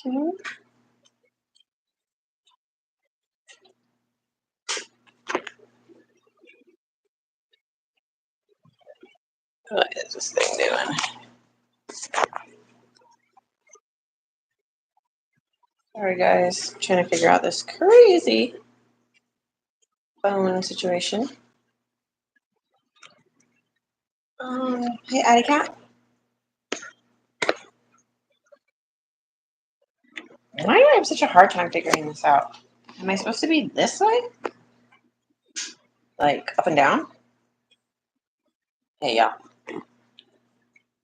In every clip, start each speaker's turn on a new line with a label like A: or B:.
A: Okay. What is this thing doing? Sorry guys, trying to figure out this crazy phone situation. Hey Addy Cat. Why do I have such a hard time figuring this out? Am I supposed to be this way? Like up and down? Hey y'all,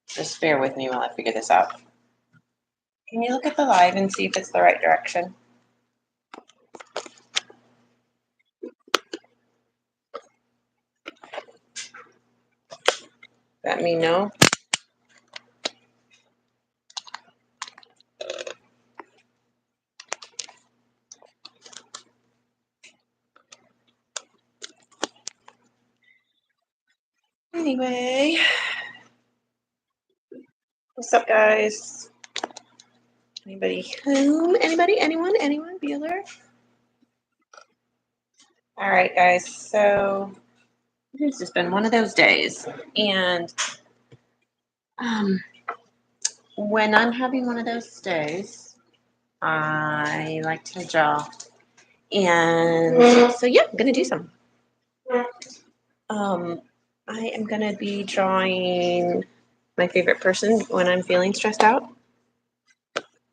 A: just bear with me while I figure this out. Can you look at the live and see if it's the right direction? Let me know. Anyway, what's up guys? Anybody home? Anybody? Anyone? Anyone? Bueller? All right guys, so it's just been one of those days. And when I'm having one of those days, I like to draw. And so yeah, I'm gonna do some. I am gonna be drawing my favorite person when I'm feeling stressed out,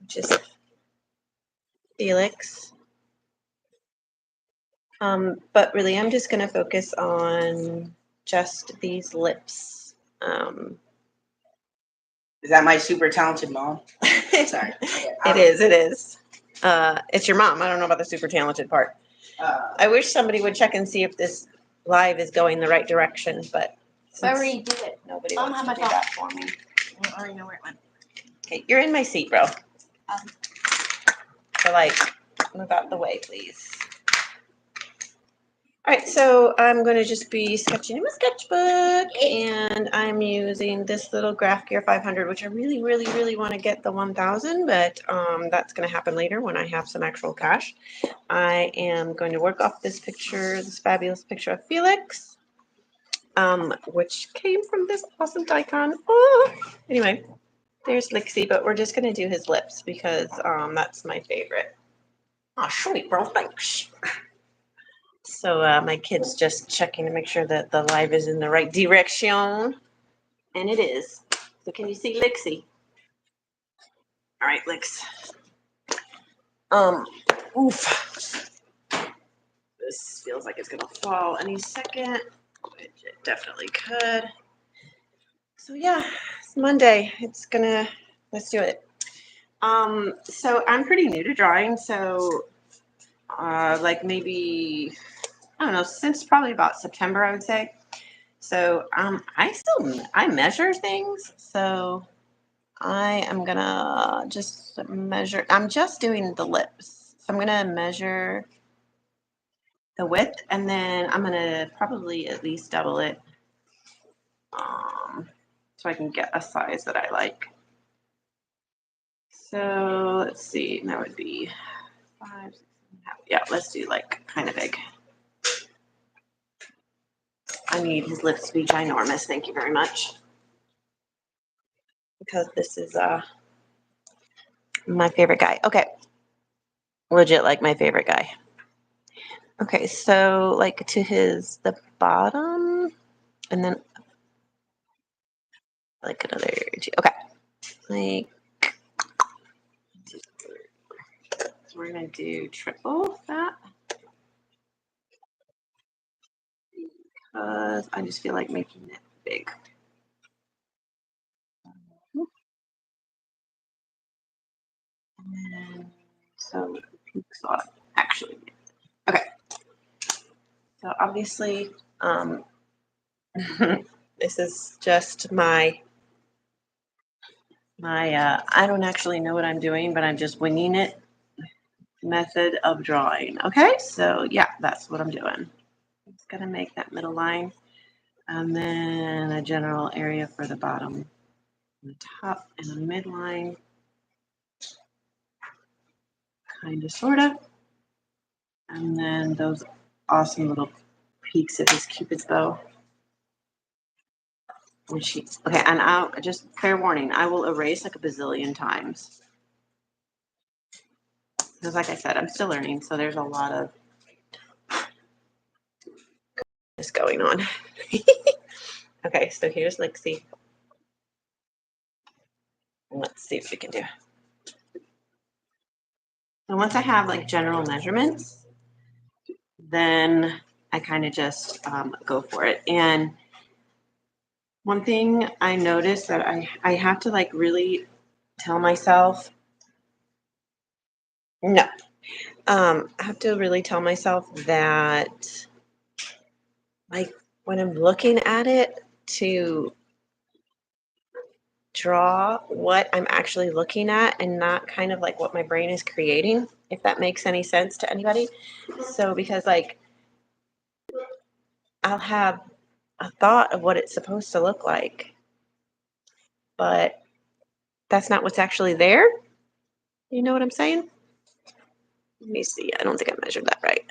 A: which is Felix. But really, I'm just gonna focus on just these lips.
B: Is that my super talented mom? Sorry.
A: It is. It is. It's your mom. I don't know about the super talented part. I wish somebody would check and see if this live is going the right direction, but
C: I already did it.
A: nobody wants to do that for me.
C: I already know where it went.
A: Okay, you're in my seat, bro. So, like, move out the way, please. All right, so I'm going to just be sketching in my sketchbook, and I'm using this little Graph Gear 500, which I really, really, really want to get the 1000, but that's going to happen later when I have some actual cash. I am going to work off this picture, this fabulous picture of Felix, which came from this awesome Daikon. Oh, anyway, there's Lixie, but we're just going to do his lips because that's my favorite. Oh, sweet, bro, thanks. So my kid's just checking to make sure that the live is in the right direction. And it is. So can you see Lixie? All right, Lix. Oof. This feels like it's gonna fall any second, which it definitely could. So yeah, it's Monday. Let's do it. So I'm pretty new to drawing, so like maybe, I don't know, since probably about September, I would say. So I measure things. So I am gonna just measure. I'm just doing the lips. So I'm gonna measure the width, and then I'm gonna probably at least double it, so I can get a size that I like. So let's see. That would be 5, 6.5. Yeah, let's do like kind of big. I need his lips to be ginormous. Thank you very much. Because this is my favorite guy. Okay. Legit like my favorite guy. Okay, so like to the bottom, and then like another 2. Okay. Like, so we're gonna do triple that. Because I just feel like making it big. And so the pink sauce actually. Okay. So obviously, this is just my I don't actually know what I'm doing, but I'm just winging it method of drawing. Okay, so yeah, that's what I'm doing. I'm just gonna make that middle line, and then a general area for the bottom, the top, and the midline. kind of, sort of. And then those awesome little peaks of this Cupid's bow. And she's okay, and I'll just fair warning, I will erase like a bazillion times. Because like I said, I'm still learning, so there's a lot of this going on. Okay, so here's Lixie. Let's see if we can do. And once I have like general measurements, then I kind of just go for it. And one thing I noticed that I have to like really tell myself, no, I have to really tell myself that like when I'm looking at it to draw what I'm actually looking at and not kind of like what my brain is creating, if that makes any sense to anybody. So because like I'll have a thought of what it's supposed to look like, but that's not what's actually there. You know what I'm saying? Let me see. I don't think I measured that right.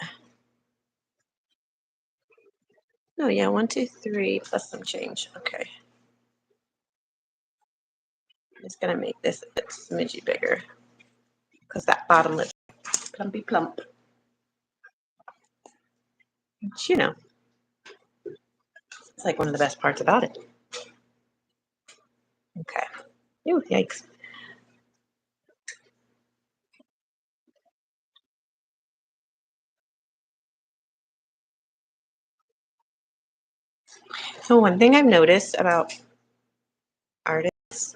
A: No, yeah, 1, 2, 3 plus some change. Okay. I'm just gonna make this a smidgy bigger because that bottom lip plumpy plump. Which, you know, it's like one of the best parts about it. Okay. Ooh, yikes. So one thing I've noticed about artists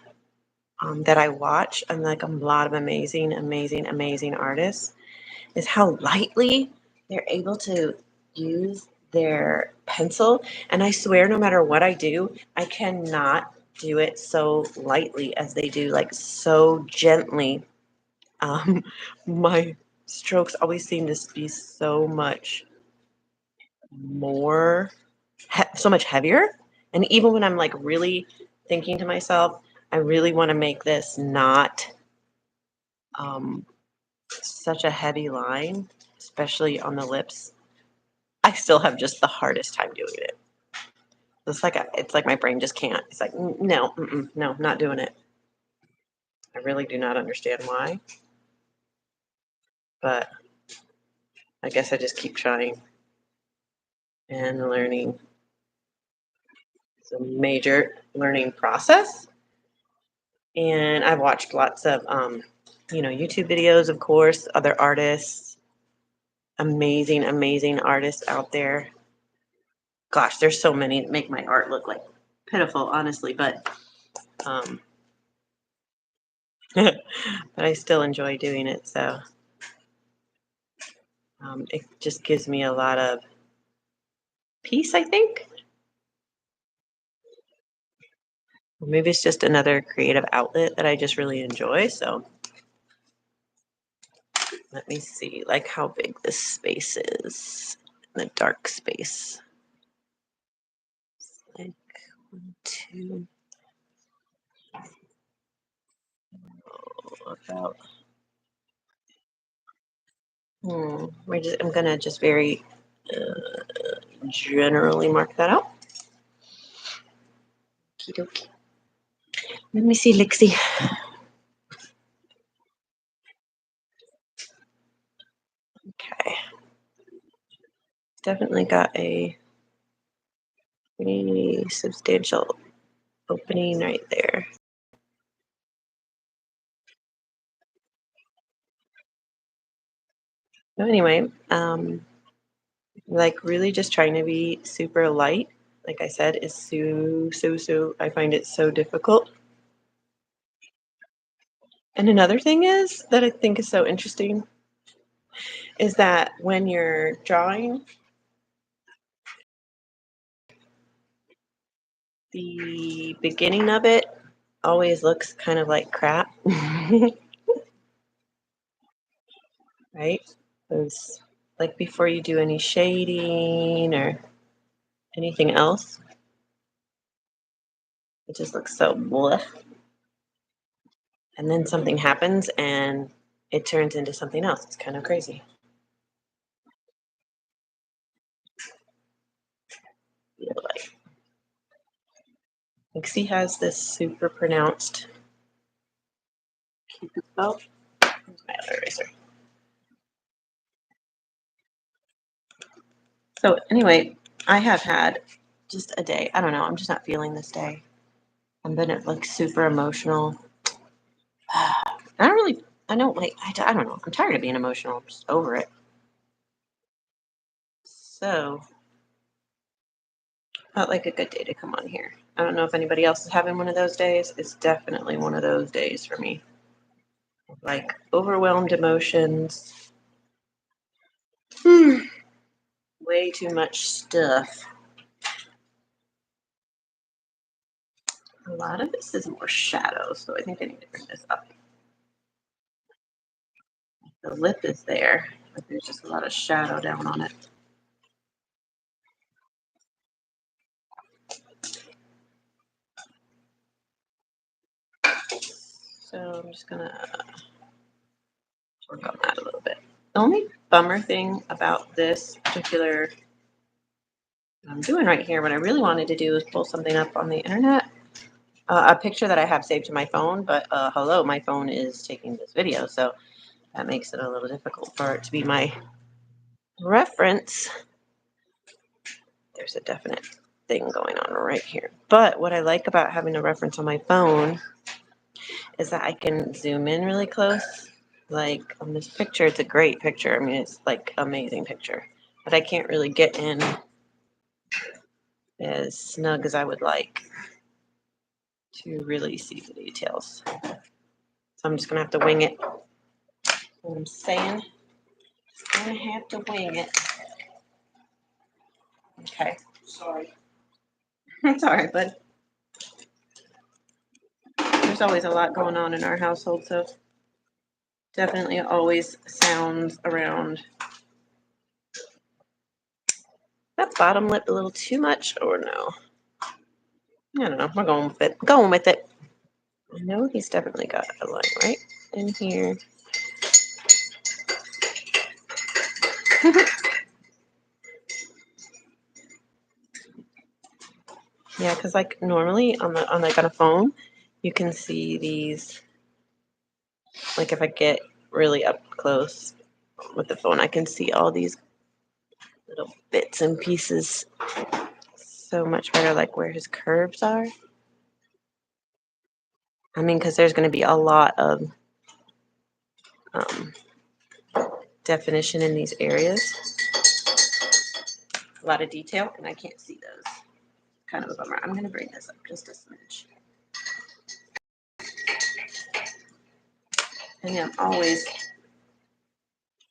A: that I watch, and like a lot of amazing, amazing, amazing artists, is how lightly they're able to use their pencil. And I swear, no matter what I do, I cannot do it so lightly as they do, like so gently. Um, my strokes always seem to be so much more, so much heavier. And even when I'm like really thinking to myself, I really want to make this not such a heavy line, especially on the lips, I still have just the hardest time doing it. It's like my brain just can't. It's like, no, no, not doing it. I really do not understand why, but I guess I just keep trying and learning. It's a major learning process. And I've watched lots of, YouTube videos, of course, other artists, amazing, amazing artists out there. Gosh, there's so many that make my art look like pitiful, honestly, but but I still enjoy doing it. So it just gives me a lot of peace, I think. Or maybe it's just another creative outlet that I just really enjoy. So let me see, like how big this space is, the dark space. It's like 1, 2, about. I'm gonna just very generally mark that out. Okie dokie. Let me see, Lixie. Okay. Definitely got a pretty substantial opening right there. So anyway, like really just trying to be super light, like I said, is so I find it so difficult. And another thing is that I think is so interesting is that when you're drawing, the beginning of it always looks kind of like crap. Right? Because like before you do any shading or anything else, it just looks so bleh. And then something happens and it turns into something else. It's kind of crazy. Like, she has this super pronounced Cupid's bow. Here's my other eraser. So anyway, I have had just a day. I don't know. I'm just not feeling this day. I've been like super emotional. I don't really. I don't like. I don't know. I'm tired of being emotional. I'm just over it. So felt like a good day to come on here. I don't know if anybody else is having one of those days. It's definitely one of those days for me. Like overwhelmed emotions. Way too much stuff. A lot of this is more shadow, so I think I need to bring this up. The lip is there, but there's just a lot of shadow down on it. So I'm just gonna work on that a little bit. The only bummer thing about this particular I'm doing right here, what I really wanted to do is pull something up on the internet. A picture that I have saved to my phone, but hello, my phone is taking this video, so that makes it a little difficult for it to be my reference. There's a definite thing going on right here. But what I like about having a reference on my phone is that I can zoom in really close. Like on this picture, it's a great picture. I mean, it's like amazing picture, but I can't really get in as snug as I would like to really see the details. So I'm just gonna have to wing it. What I'm saying, just gonna have to wing it. Okay.
B: Sorry.
A: It's all right, bud. There's always a lot going on in our household, so definitely always sounds around. That bottom lip a little too much, or no? I don't know. We're going with it. Going with it. I know he's definitely got a line right in here. Yeah, because like normally on a phone, you can see these. Like if I get really up close with the phone, I can see all these little bits and pieces so much better, like where his curves are. I mean, because there's going to be a lot of definition in these areas, a lot of detail, and I can't see those. Kind of a bummer. I'm going to bring this up just a smidge. And I'm always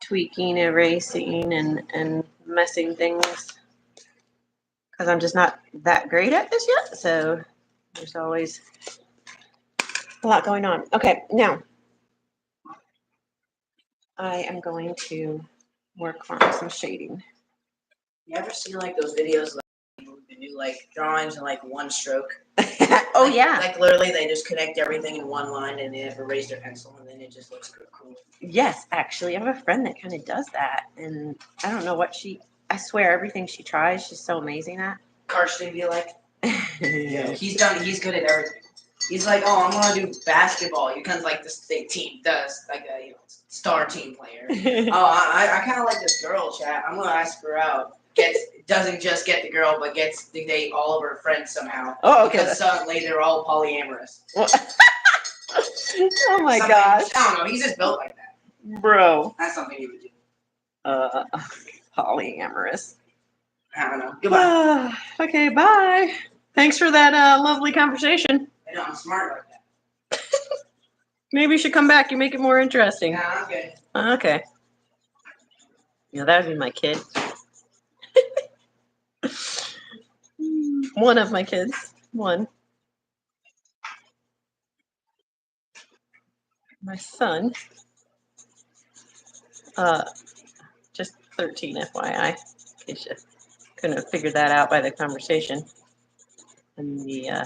A: tweaking, erasing, and messing things because I'm just not that great at this yet. So there's always a lot going on. Okay, now I am going to work on some shading.
B: You ever see like those videos like people who do like drawings in like one stroke?
A: Oh
B: Like,
A: yeah.
B: Like literally they just connect everything in one line and they have erased their pencil and then it just looks cool.
A: Yes, actually, I have a friend that kind of does that, and I don't know what I swear everything she tries, she's so amazing at.
B: Karsten be like, yeah, he's good at everything. He's like, oh, I'm gonna do basketball. He becomes like this thing team does, like a star team player. Oh, I kind of like this girl, chat. I'm gonna ask her out. Doesn't just get the girl, but gets to date all of her friends somehow.
A: Oh, okay.
B: Because suddenly they're all polyamorous.
A: Oh my gosh.
B: I don't know. He's just built like that.
A: Bro.
B: That's something he would do.
A: Polyamorous.
B: I don't know. Goodbye.
A: Okay, bye. Thanks for that lovely conversation.
B: I know, I'm smart like that.
A: Maybe you should come back. You make it more interesting.
B: Yeah, I'm good.
A: Okay. Yeah, that would be my kid. One of my kids. One. My son. Just 13, FYI. In case you couldn't have figured that out by the conversation. And the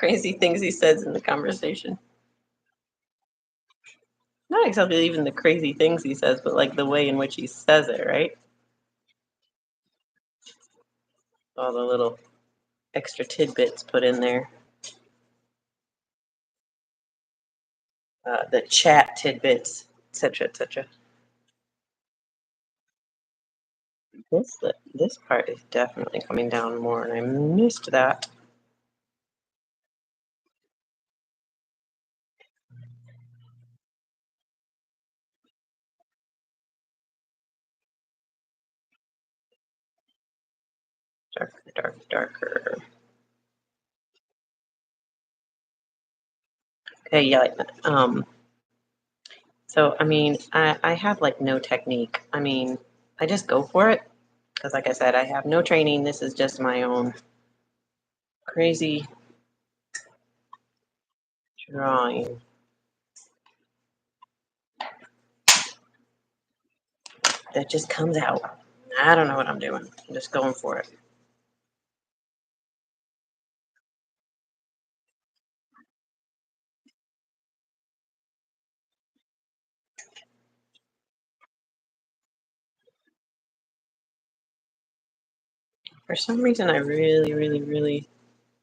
A: crazy things he says in the conversation. Not exactly even the crazy things he says, but like the way in which he says it, right? All the little extra tidbits put in there. The chat tidbits, etc., etc. This part is definitely coming down more, and I missed that. Darker, darker, darker. Okay, yeah. So I mean, I have like no technique. I mean, I just go for it because, like I said, I have no training. This is just my own crazy drawing. That just comes out. I don't know what I'm doing. I'm just going for it. For some reason, I really, really, really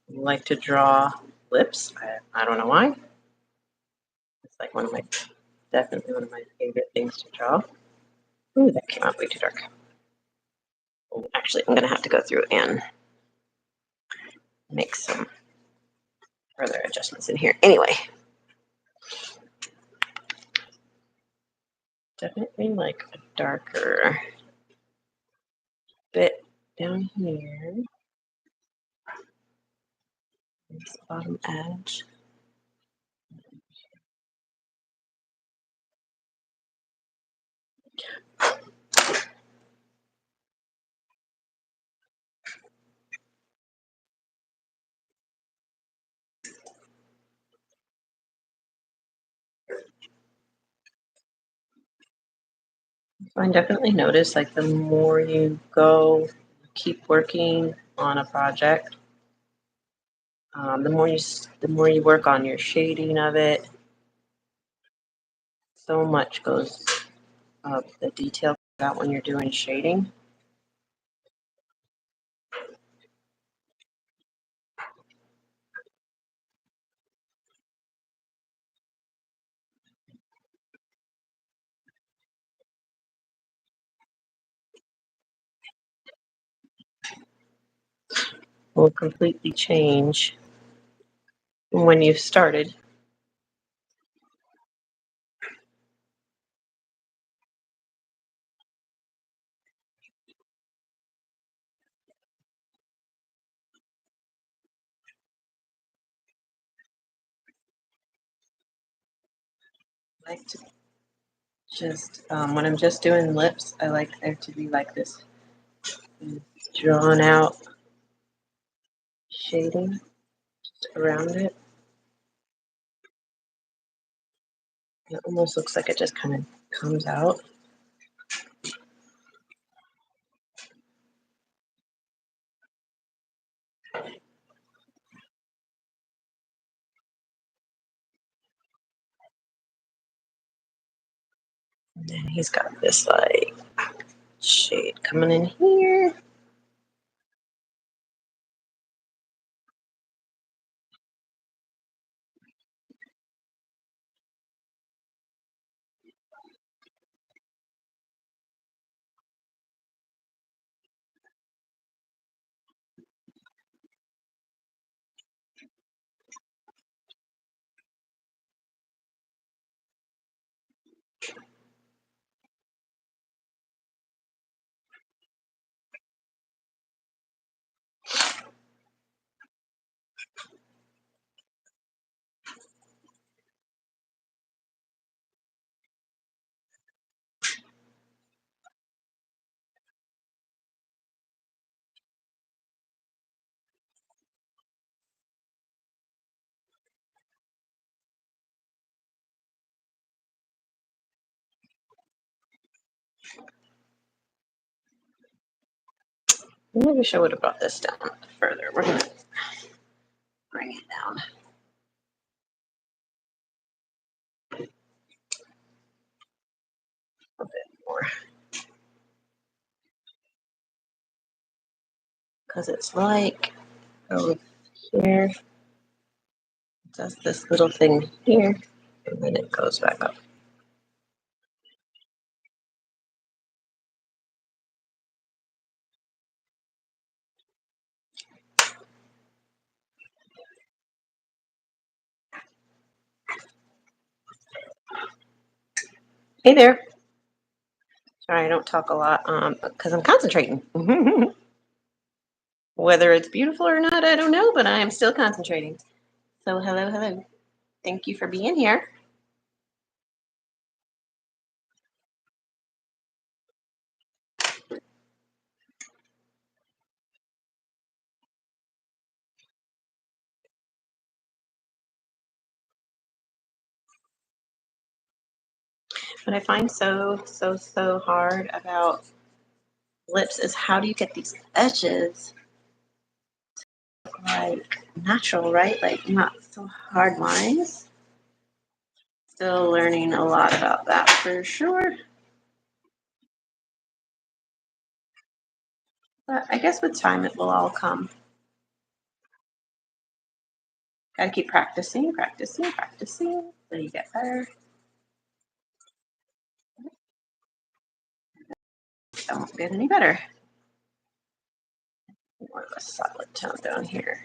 A: like to draw lips. I don't know why. It's like definitely one of my favorite things to draw. Ooh, that came out way too dark. Oh, actually, I'm gonna have to go through and make some further adjustments in here. Anyway, definitely like a darker bit down here. This bottom edge. So I definitely notice like the more you go, keep working on a project, the more you work on your shading of it. So much goes of the detail out when you're doing shading. Will completely change when you've started. I like to just when I'm just doing lips, I like there to be like this drawn out shading around it. It almost looks like it just kind of comes out. And then he's got this like shade coming in here. I wish I would have brought this down further. We're gonna bring it down. a bit more because it's like over here, it does this little thing here, and then it goes back up. Hey there. Sorry, I don't talk a lot because I'm concentrating. Whether it's beautiful or not, I don't know, but I am still concentrating. So hello, hello. Thank you for being here. What I find so hard about lips is how do you get these edges like natural, right? Like not so hard lines. Still learning a lot about that for sure. But I guess with time it will all come. Gotta keep practicing, practicing, practicing till you get better. Don't get any better. More of a solid tone down here.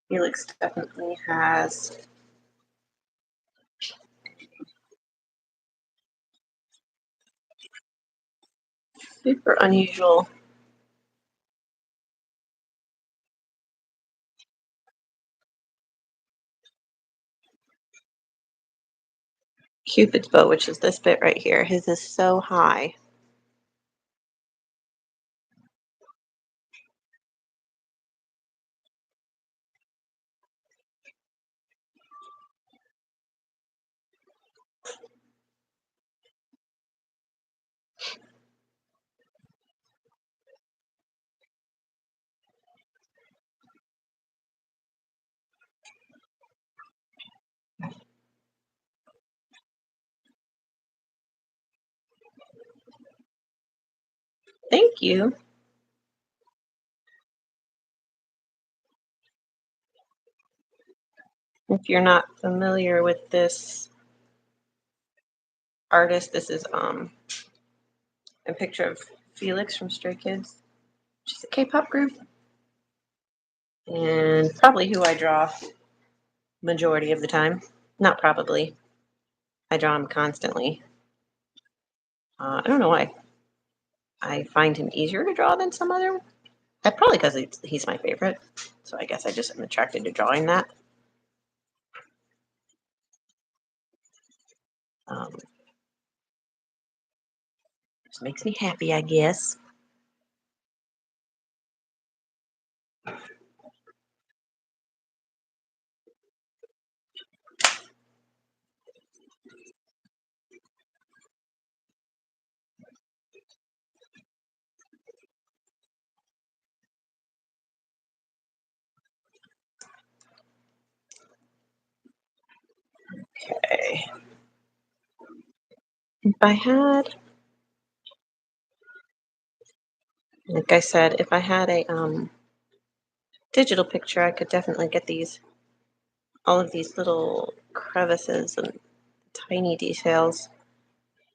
A: Felix definitely has super unusual Cupid's bow, which is this bit right here. His is so high. Thank you. If you're not familiar with this artist, this is a picture of Felix from Stray Kids, which is a K-pop group, and probably who I draw majority of the time. Not probably. I draw him constantly. I don't know why. I find him easier to draw than some other. Probably because he's my favorite. So I guess I just am attracted to drawing that. Just makes me happy, I guess. Okay. If I had, like I said, if I had a digital picture, I could definitely get all of these little crevices and tiny details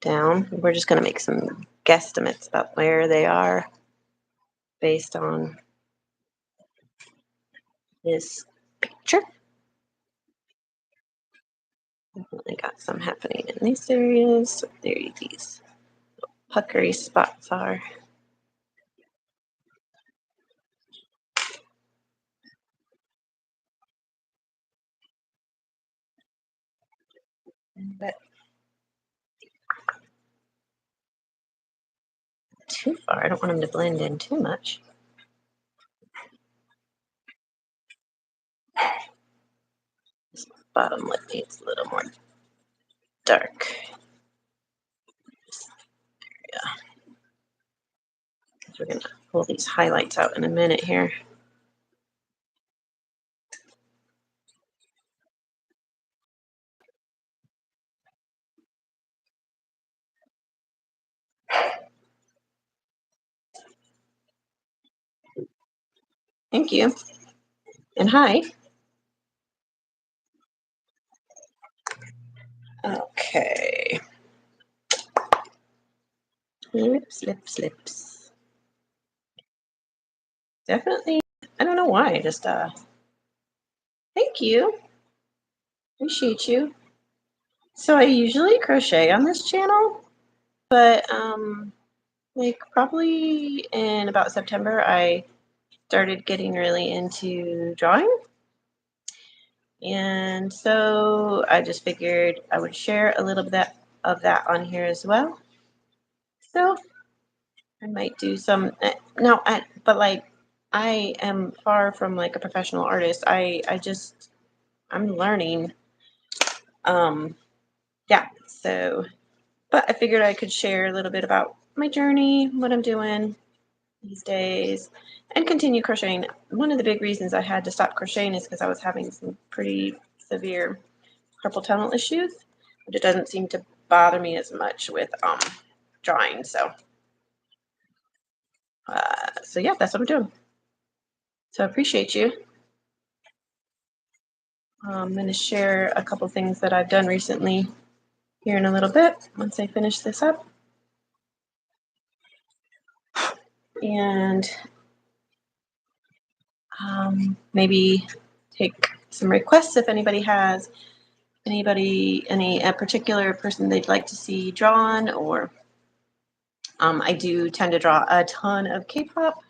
A: down. We're just going to make some guesstimates about where they are based on this picture. Definitely got some happening in these areas. There these puckery spots are. But too far. I don't want them to blend in too much. This bottom lip needs a little more dark. We're going to pull these highlights out in a minute here. Thank you. And hi. Okay. Lips. Definitely. I don't know why. Just thank you. Appreciate you. So I usually crochet on this channel, but like probably in about September I started getting really into drawing. And so I just figured I would share a little bit of that on here as well. So I might do some but like I am far from like a professional artist. I'm learning. Yeah, so but I figured I could share a little bit about my journey, what I'm doing these days, and continue crocheting. One of the big reasons I had to stop crocheting is because I was having some pretty severe carpal tunnel issues, but it doesn't seem to bother me as much with drawing. So yeah, that's what I'm doing. So I appreciate you. I'm going to share a couple things that I've done recently here in a little bit once I finish this up. And maybe take some requests if anybody has a particular person they'd like to see drawn, or I do tend to draw a ton of K-pop.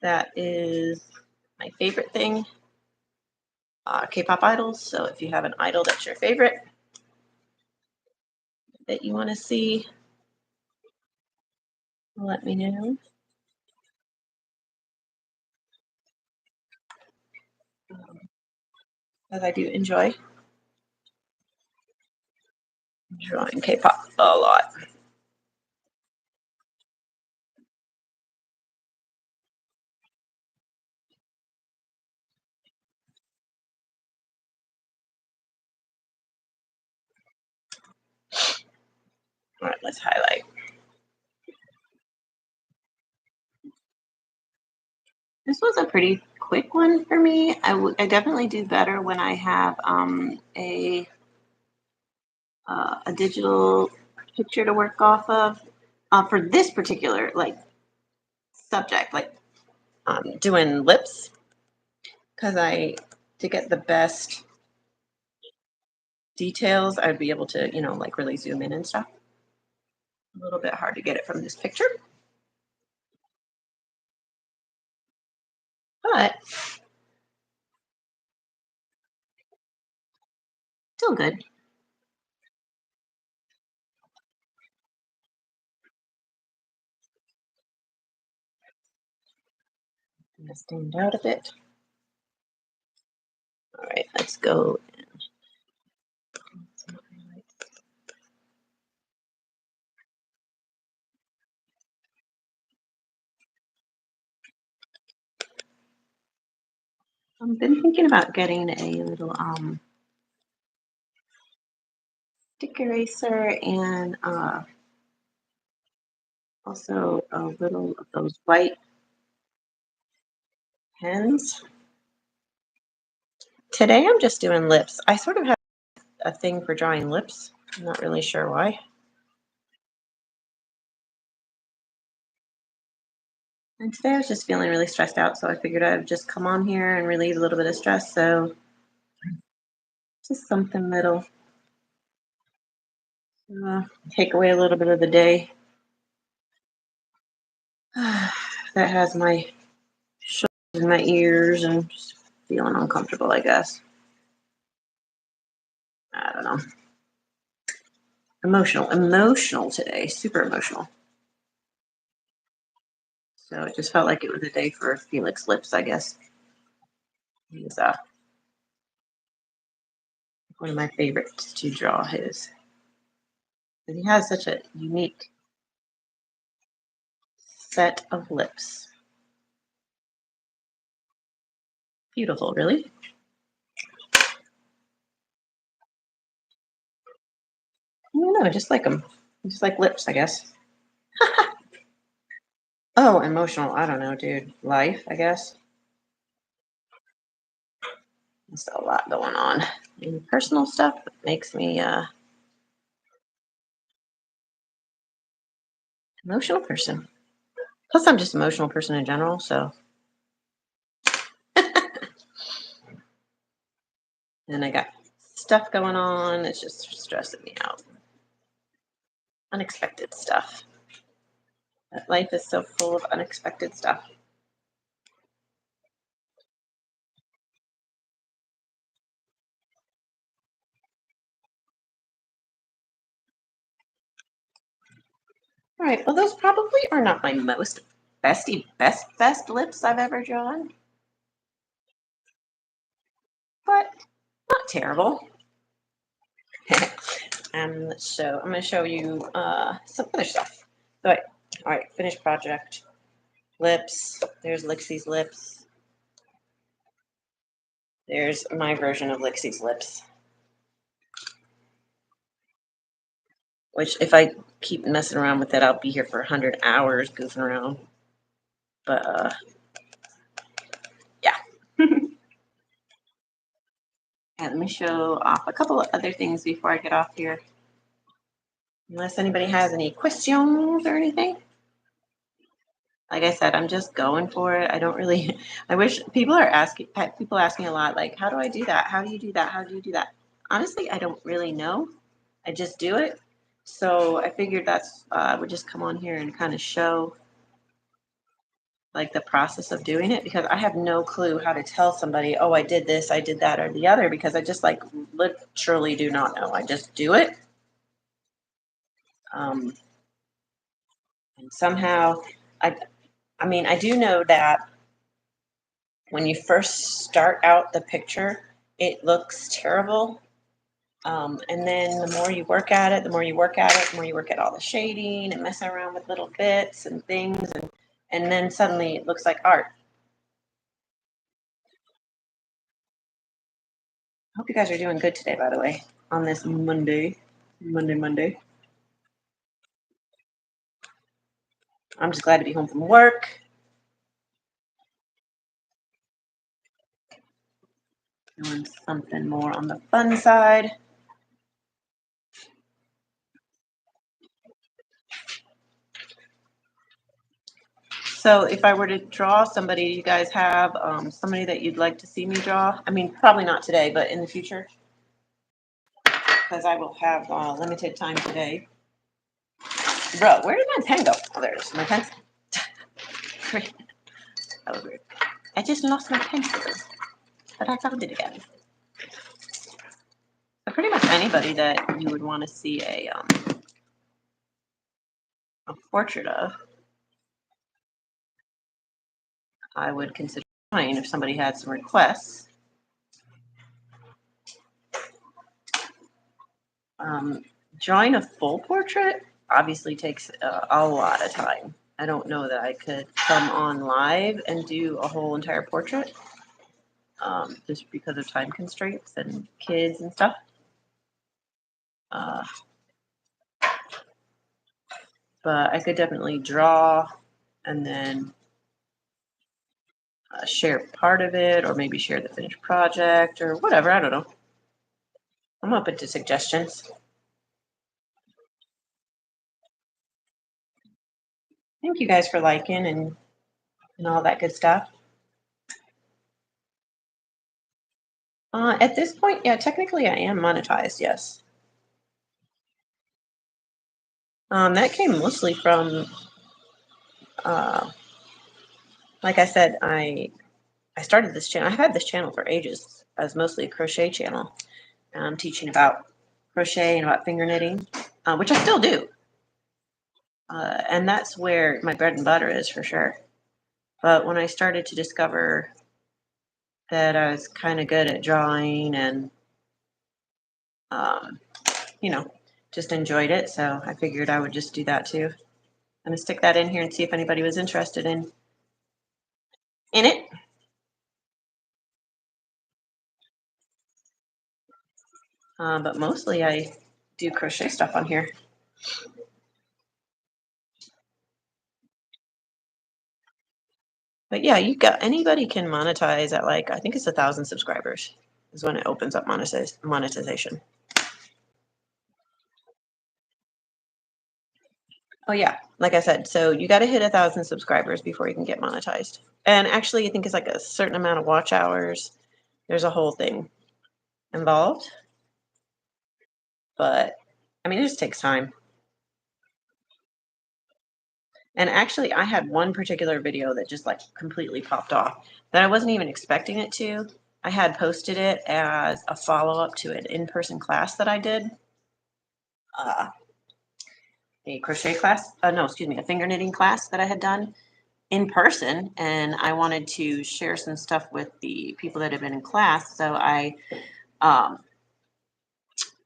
A: That is my favorite thing. K-pop idols. So if you have an idol that's your favorite that you want to see, let me know. As I do enjoy drawing K-pop a lot. All right, let's highlight. This was a pretty quick one for me. I definitely do better when I have a digital picture to work off of for this particular like subject, like doing lips, because to get the best details, I'd be able to, like really zoom in and stuff. A little bit hard to get it from this picture, but still good. I'm gonna stand out a bit. All right, let's go. I've been thinking about getting a little stick eraser and also a little of those white pens. Today I'm just doing lips. I sort of have a thing for drawing lips. I'm not really sure why. And today I was just feeling really stressed out, so I figured I'd just come on here and relieve a little bit of stress. So just something that'll take away a little bit of the day. That has my shoulders and my ears and just feeling uncomfortable, I guess. I don't know. Emotional today, super emotional. So it just felt like it was a day for Felix Lips, I guess. He's one of my favorites to draw his. And he has such a unique set of lips. Beautiful, really. I don't know, I just like them. I just like lips, I guess. Oh, emotional. I don't know, dude. Life, I guess. There's a lot going on. And personal stuff makes me emotional person. Plus, I'm just an emotional person in general, so. And I got stuff going on. It's just stressing me out. Unexpected stuff. Life is so full of unexpected stuff. All right, well, those probably are not my most best lips I've ever drawn, but not terrible. So I'm going to show you some other stuff. All right, finished project. Lips. There's Lixie's lips. There's my version of Lixie's lips. Which, if I keep messing around with it, I'll be here for 100 hours goofing around. But, yeah. And let me show off a couple of other things before I get off here. Unless anybody has any questions or anything. Like I said, I'm just going for it. I don't really, I wish people ask me a lot, like, how do I do that? How do you do that? How do you do that? Honestly, I don't really know. I just do it. So I figured that's, I would just come on here and kind of show like the process of doing it, because I have no clue how to tell somebody, oh, I did this, I did that, or the other, because I just like literally do not know. I just do it. And somehow I mean, I do know that when you first start out the picture, it looks terrible. And then the more you work at it, the more you work at all the shading and messing around with little bits and things. And then suddenly it looks like art. I hope you guys are doing good today, by the way, on this Monday. I'm just glad to be home from work. Doing something more on the fun side. So if I were to draw somebody, you guys have somebody that you'd like to see me draw? I mean, probably not today, but in the future. Because I will have limited time today. Bro, where did my pen go? Oh, there's my pencil. Great. That was weird. I just lost my pencil, but I found it again. So pretty much anybody that you would want to see a portrait of, I would consider drawing if somebody had some requests. Drawing a full portrait obviously takes a lot of time. I don't know that I could come on live and do a whole entire portrait, just because of time constraints and kids and stuff. But I could definitely draw and then share part of it, or maybe share the finished project or whatever. I don't know. I'm open to suggestions. Thank you guys for liking and all that good stuff. At this point, yeah, technically I am monetized, yes. That came mostly from, like I said, I started this channel. I've had this channel for ages as mostly a crochet channel. I'm teaching about crochet and about finger knitting, which I still do. And that's where my bread and butter is for sure. But when I started to discover that I was kind of good at drawing and, you know, just enjoyed it, so I figured I would just do that too. I'm gonna stick that in here and see if anybody was interested in it. But mostly I do crochet stuff on here. But yeah, anybody can monetize at like, I think it's 1,000 subscribers is when it opens up monetization. Oh yeah, like I said, so you got to hit 1,000 subscribers before you can get monetized. And actually, I think it's like a certain amount of watch hours. There's a whole thing involved. But I mean, it just takes time. And actually, I had one particular video that just like completely popped off that I wasn't even expecting it to. I had posted it as a follow-up to an in-person class that I did. A crochet class, no, excuse me, a finger knitting class that I had done in person. And I wanted to share some stuff with the people that had been in class. So I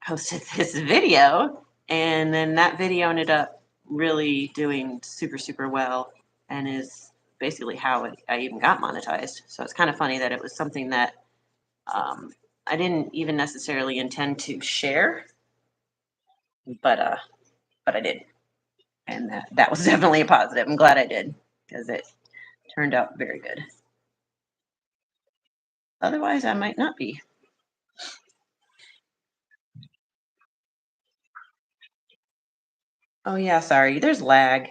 A: posted this video, and then that video ended up really doing super, super well and is basically how I even got monetized. So it's kind of funny that it was something that I didn't even necessarily intend to share, but I did. And that was definitely a positive. I'm glad I did because it turned out very good. Otherwise, I might not be. Oh yeah, sorry. There's lag.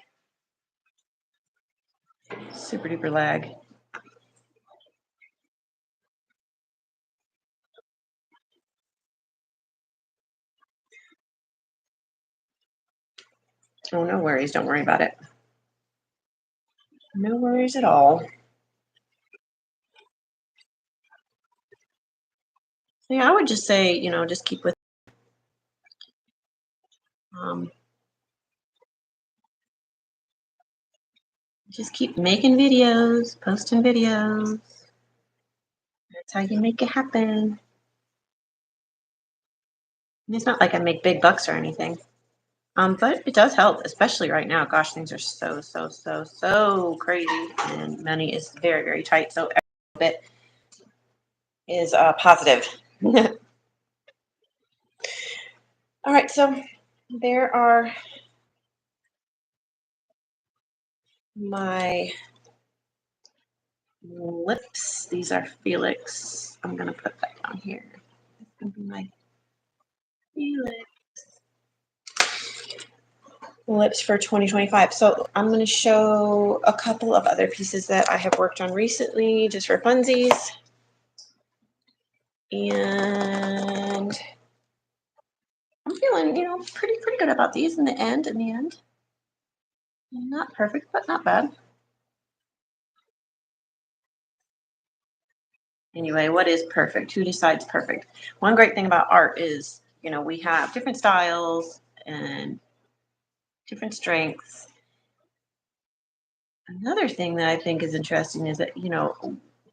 A: Super duper lag. Oh, no worries. Don't worry about it. No worries at all. So yeah, I would just say, just keep with um, just keep making videos, posting videos. That's how you make it happen. And it's not like I make big bucks or anything. But it does help, especially right now. Gosh, things are so crazy, and money is very, very tight. So every bit is positive. All right, so there are my lips. These are Felix. I'm gonna put that down here. It's gonna be my Felix lips for 2025. So I'm gonna show a couple of other pieces that I have worked on recently, just for funsies. And I'm feeling, pretty good about these in the end. Not perfect, but not bad. Anyway, what is perfect? Who decides perfect? One great thing about art is, we have different styles and different strengths. Another thing that I think is interesting is that,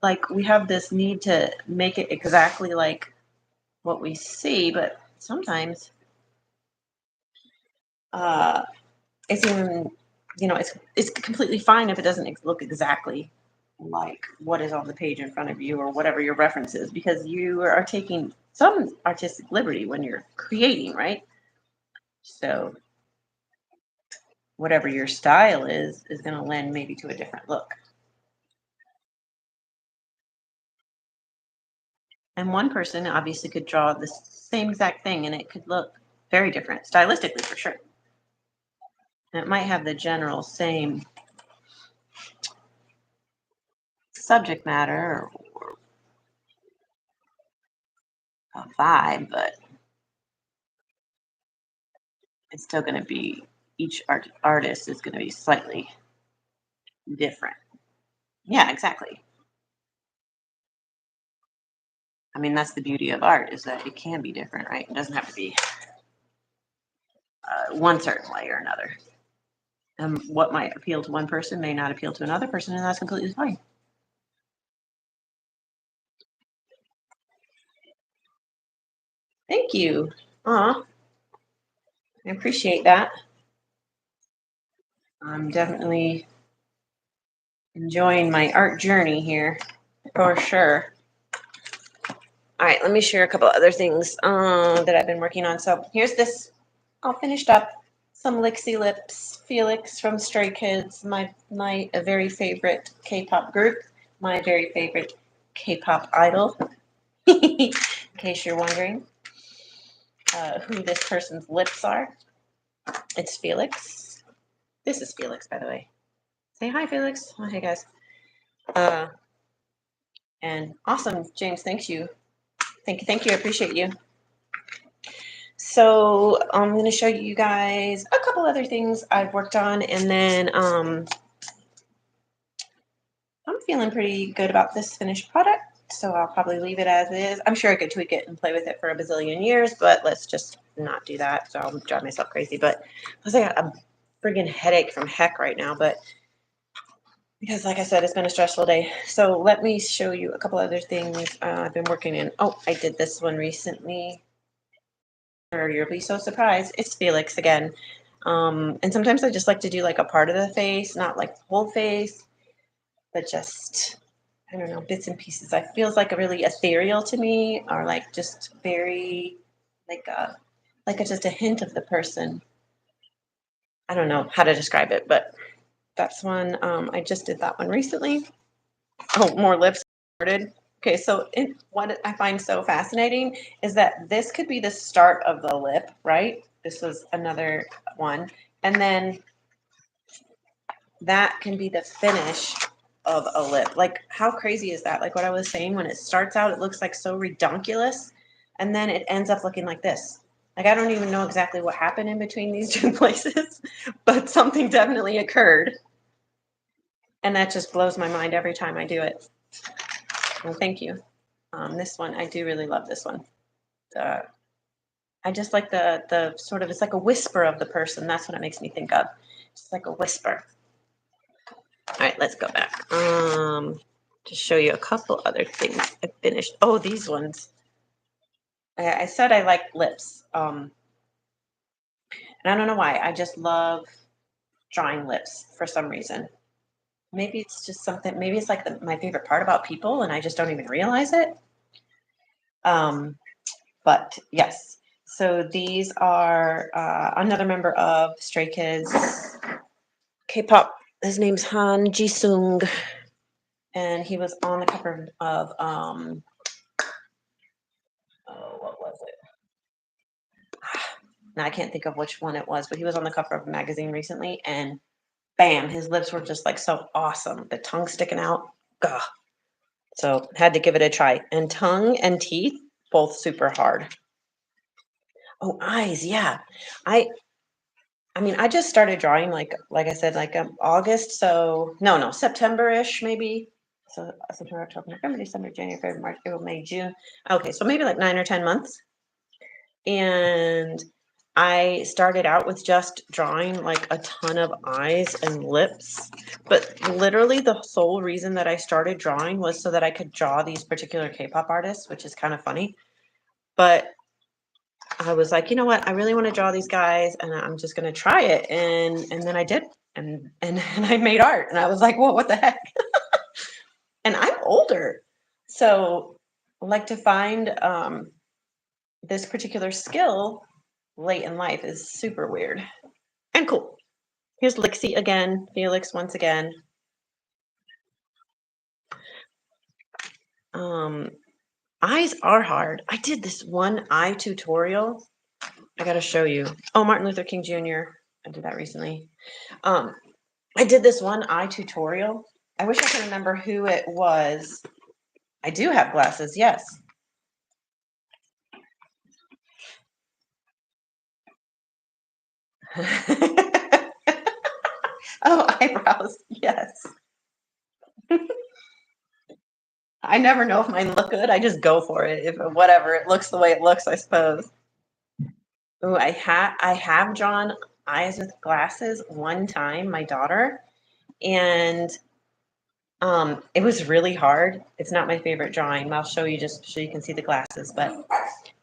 A: like we have this need to make it exactly like what we see, but sometimes it's even, it's completely fine if it doesn't look exactly like what is on the page in front of you or whatever your reference is, because you are taking some artistic liberty when you're creating, right? So whatever your style is going to lend maybe to a different look. And one person obviously could draw the same exact thing and it could look very different stylistically, for sure. And it might have the general same subject matter or vibe, but it's still going to be, each artist is going to be slightly different. Yeah, exactly. I mean, that's the beauty of art, is that it can be different, right? It doesn't have to be one certain way or another. What might appeal to one person may not appeal to another person, and that's completely fine. Thank you. I appreciate that. I'm definitely enjoying my art journey here for sure. All right, let me share a couple other things that I've been working on. So here's this all finished up. Some Lixie Lips, Felix from Stray Kids, my very favorite K-pop group, my very favorite K-pop idol. In case you're wondering who this person's lips are, it's Felix. This is Felix, by the way. Say hi, Felix. Oh, hey, guys. And awesome, James. Thank you. Thank you. I appreciate you. So I'm going to show you guys a couple other things I've worked on, and then I'm feeling pretty good about this finished product, so I'll probably leave it as is. I'm sure I could tweak it and play with it for a bazillion years, but let's just not do that, so I'll drive myself crazy. But plus I got a friggin' headache from heck right now, but because like I said, it's been a stressful day. So let me show you a couple other things I've been working in. Oh, I did this one recently. Or you'll be so surprised. It's Felix again. And sometimes I just like to do like a part of the face, not like the whole face, but just, I don't know, bits and pieces. It feels like a really ethereal to me, or like just very just a hint of the person. I don't know how to describe it, but that's one. I just did that one recently. Oh, more lips started. Okay, so what I find so fascinating is that this could be the start of the lip, right? This was another one. And then that can be the finish of a lip. Like, how crazy is that? Like what I was saying, when it starts out, it looks like so redonkulous, and then it ends up looking like this. Like, I don't even know exactly what happened in between these two places, but something definitely occurred. And that just blows my mind every time I do it. Well, thank you. This one, I do really love this one. I just like the sort of, it's like a whisper of the person. That's what it makes me think of. Just like a whisper. All right, let's go back. To show you a couple other things I finished. Oh, these ones. I said I like lips. And I don't know why. I just love drawing lips for some reason. Maybe it's just something. Maybe it's like my favorite part about people, and I just don't even realize it. But yes. So these are another member of Stray Kids, K-pop. His name's Han Ji-sung, and he was on the cover of what was it? Now I can't think of which one it was, but he was on the cover of a magazine recently, and bam, his lips were just like so awesome. The tongue sticking out. Gah. So had to give it a try. And tongue and teeth, both super hard. Oh, eyes, yeah. I mean, I just started drawing like I said, like August. So no, September-ish maybe. So September, October, November, December, January, February, March, April, May, June. Okay, so maybe like 9 or 10 months. And I started out with just drawing like a ton of eyes and lips. But literally the sole reason that I started drawing was so that I could draw these particular K-pop artists, which is kind of funny. But I was like, you know what? I really want to draw these guys, and I'm just going to try it. And then I did, and I made art, and I was like, well, what the heck? And I'm older, so like to find this particular skill late in life is super weird and cool. Here's Lixie again, Felix once again. Eyes are hard. I did this one eye tutorial. I got to show you. Oh, Martin Luther King Jr. I did that recently. I did this one eye tutorial. I wish I could remember who it was. I do have glasses, yes. Oh, eyebrows, yes. I never know if mine look good. I just go for it. If whatever, it looks the way it looks, I suppose. Oh, I have drawn eyes with glasses one time, my daughter, and it was really hard. It's not my favorite drawing. I'll show you just so you can see the glasses, but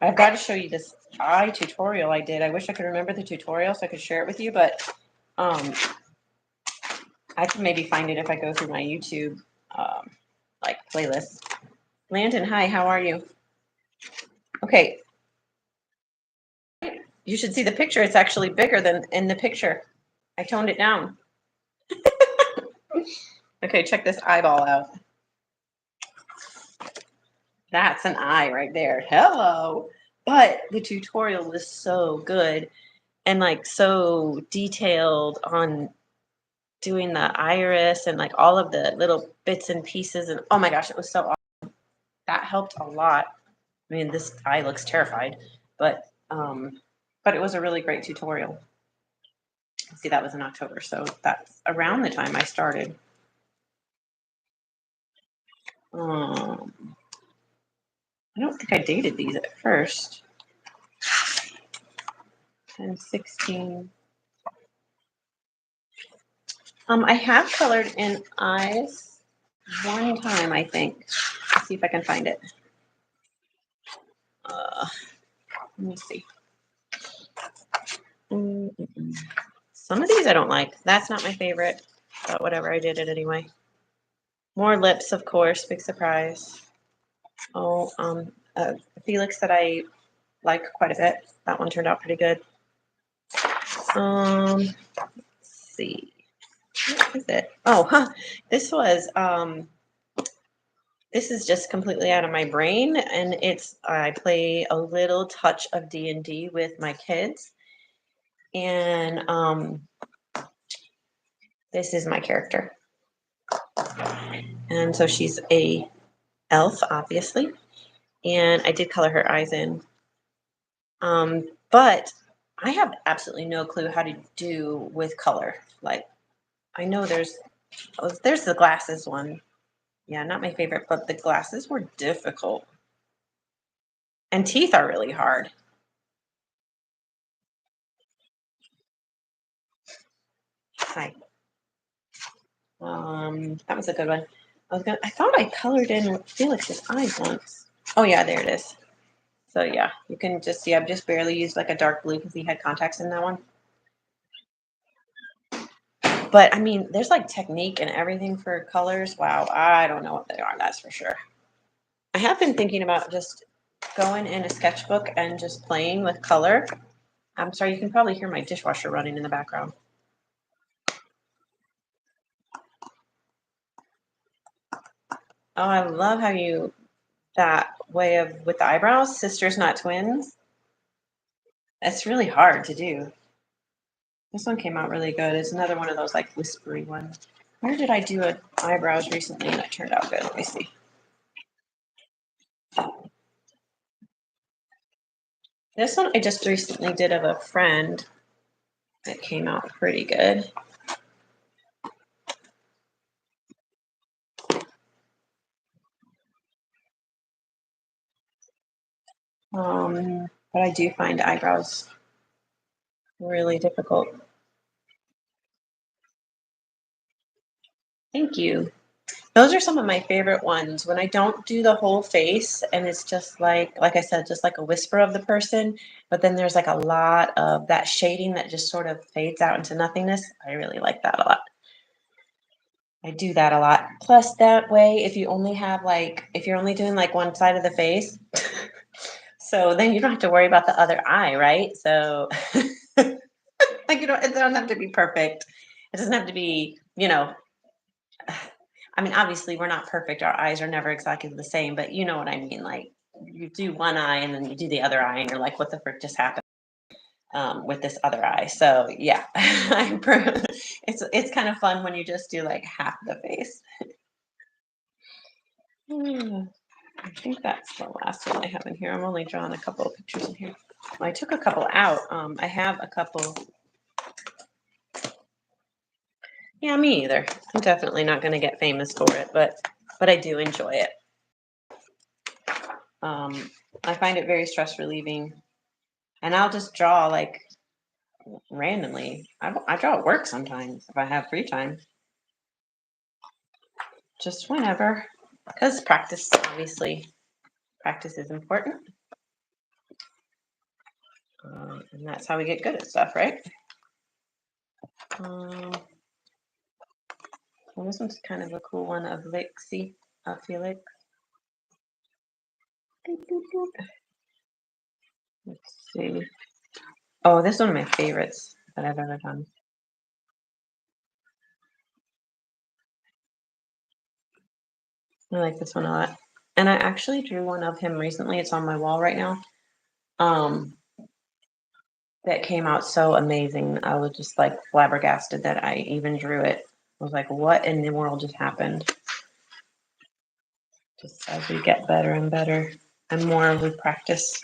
A: I've got to show you this eye tutorial I did. I wish I could remember the tutorial so I could share it with you, but I can maybe find it if I go through my YouTube like playlist. Landon, hi, how are you? Okay. You should see the picture. It's actually bigger than in the picture. I toned it down. Okay, check this eyeball out. That's an eye right there. Hello. But the tutorial was so good and like so detailed on doing the iris and like all of the little bits and pieces. And oh my gosh, it was so awesome. That helped a lot. I mean, this eye looks terrified, but it was a really great tutorial. See, that was in October, so that's around the time I started. I don't think I dated these at first. 10, 16. I have colored in eyes one time, I think. Let's see if I can find it. Let me see. Some of these I don't like. That's not my favorite, but whatever, I did it anyway. More lips, of course, big surprise. Oh, Felix that I like quite a bit. That one turned out pretty good. Let's see. What is it? Oh, huh. This was this is just completely out of my brain, and it's I play a little touch of D&D with my kids, and this is my character, and so she's a elf, obviously, and I did color her eyes in, but I have absolutely no clue how to do with color. Like, I know there's the glasses one. Yeah, not my favorite, but the glasses were difficult. And teeth are really hard. Hi. That was a good one. I thought I colored in Felix's eyes once. Oh yeah, there it is. So yeah, you can just see I've just barely used like a dark blue because he had contacts in that one. But I mean, there's like technique and everything for colors. Wow, I don't know what they are, that's for sure. I have been thinking about just going in a sketchbook and just playing with color. I'm sorry, you can probably hear my dishwasher running in the background. Oh, I love how you, that way of with the eyebrows, sisters not twins. That's really hard to do. This one came out really good. It's another one of those like whispery ones. Where did I do eyebrows recently and it turned out good? Let me see. This one I just recently did of a friend. It came out pretty good. But I do find eyebrows really difficult. Thank you. Those are some of my favorite ones when I don't do the whole face and it's just like I said, just like a whisper of the person, but then there's like a lot of that shading that just sort of fades out into nothingness. I really like that a lot. I do that a lot. Plus that way, if you only have if you're only doing like one side of the face, so then you don't have to worry about the other eye, right? So like it doesn't have to be perfect. It doesn't have to be, I mean, obviously we're not perfect. Our eyes are never exactly the same, but you know what I mean? Like you do one eye and then you do the other eye and you're like, what the frick just happened with this other eye? So yeah, it's kind of fun when you just do like half the face. I think that's the last one I have in here. I'm only drawing a couple of pictures in here. Well, I took a couple out. I have a couple. Yeah, me either. I'm definitely not going to get famous for it, but I do enjoy it. I find it very stress relieving, and I'll just draw like randomly. I draw at work sometimes if I have free time, just whenever, because practice, obviously, practice is important, and that's how we get good at stuff, right? Well, this one's kind of a cool one of Lixie, Felix. Let's see. Oh, this is one of my favorites that I've ever done. I like this one a lot. And I actually drew one of him recently. It's on my wall right now. That came out so amazing. I was just like flabbergasted that I even drew it. I was like, what in the world just happened? Just as we get better and better and more we practice.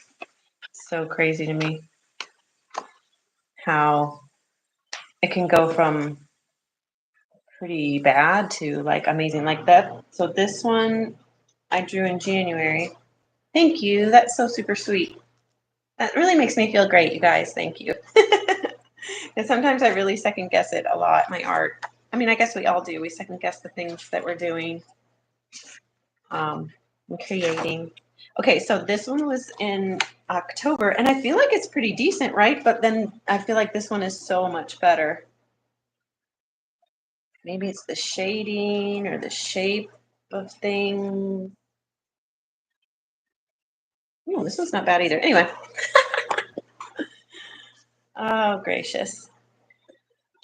A: It's so crazy to me how it can go from pretty bad to like amazing like that. So this one I drew in January. Thank you. That's so super sweet. That really makes me feel great, you guys. Thank you. And sometimes I really second guess it a lot, my art. I mean, I guess we all do. We second guess the things that we're doing and creating. Okay, so this one was in October, and I feel like it's pretty decent, right? But then I feel like this one is so much better. Maybe it's the shading or the shape of things. Oh, this one's not bad either. Anyway. Oh, gracious.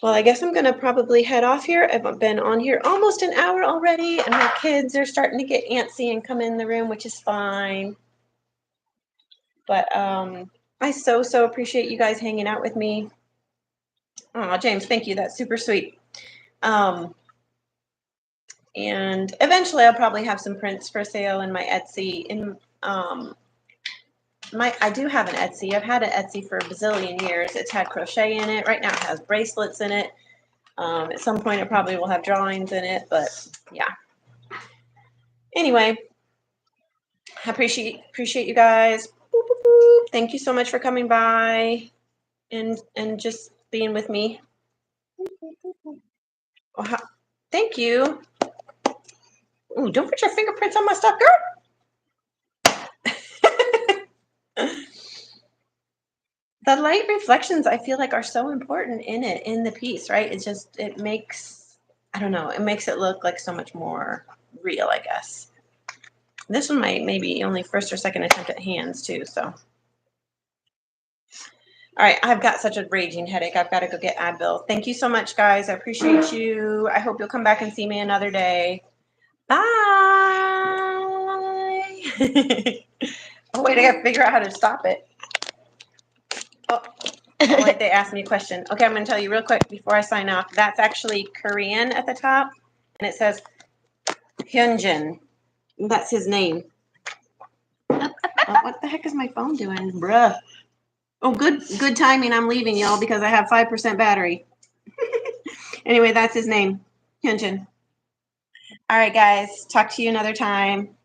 A: Well, I guess I'm going to probably head off here. I've been on here almost an hour already, and my kids are starting to get antsy and come in the room, which is fine. But I so appreciate you guys hanging out with me. Oh, James, thank you. That's super sweet. And eventually I'll probably have some prints for sale in my Etsy. I do have an Etsy. I've had an Etsy for a bazillion years. It's had crochet in it. Right now it has bracelets in it. At some point it probably will have drawings in it, but yeah. Anyway, I appreciate you guys. Boop, boop, boop. Thank you so much for coming by and just being with me. Oh, thank you. Ooh, don't put your fingerprints on my stuff, girl. The light reflections I feel like are so important in the piece, right? It makes, I don't know, it makes it look like so much more real, I guess. This one might maybe only first or second attempt at hands too, so. All right, I've got such a raging headache. I've got to go get Advil. Thank you so much, guys. I appreciate you. I hope you'll come back and see me another day. Bye. Oh, wait, I got to figure out how to stop it. Oh, wait, they asked me a question. Okay, I'm going to tell you real quick before I sign off. That's actually Korean at the top, and it says Hyunjin. That's his name. Oh, what the heck is my phone doing? Bruh. Oh, good timing. I'm leaving, y'all, because I have 5% battery. Anyway, that's his name, Hyunjin. All right, guys. Talk to you another time.